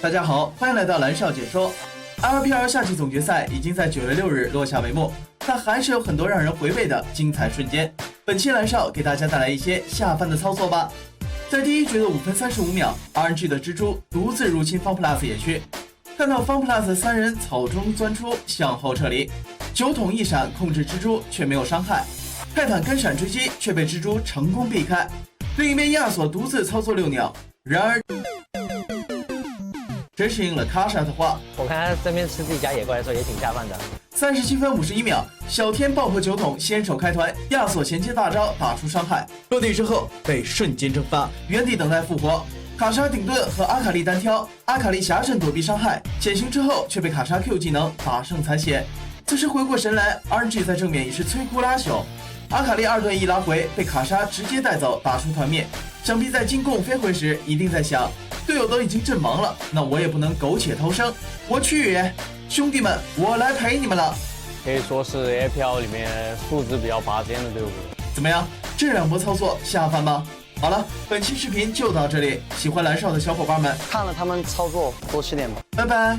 大家好，欢迎来到蓝少解说。LPL 夏季总决赛已经在9月6日落下帷幕，但还是有很多让人回味的精彩瞬间。本期蓝少给大家带来一些下饭的操作吧。在第一局的5分35秒 ，RNG 的蜘蛛独自入侵 FunPlus 野区，看到 FunPlus 3人草中钻出，向后撤离，酒桶一闪控制蜘蛛却没有伤害，泰坦跟闪追击却被蜘蛛成功避开。另一边亚索独自操作6鸟，然而真是应了卡莎的话。我看他这边吃自己家野怪的时候也挺下饭的。37分51秒，小天爆破酒桶，先手开团，亚索衔接大招打出伤害，落地之后被瞬间蒸发，原地等待复活。卡莎顶盾和阿卡丽单挑，阿卡丽狭阵躲避伤害，潜行之后却被卡莎 Q 技能打胜残血。此时回过神来 ，RNG 在正面已是摧枯拉朽，阿卡丽2对1拉回，被卡莎直接带走，打出团灭。想必在进贡飞回时，一定在想，队友都已经阵亡了，那我也不能苟且偷生，我去！兄弟们，我来陪你们了。可以说是 APL 里面素质比较拔尖的队伍。怎么样？这2波操作下饭吗？好了，本期视频就到这里，喜欢蓝少的小伙伴们，看了他们操作多吃点吧。拜拜。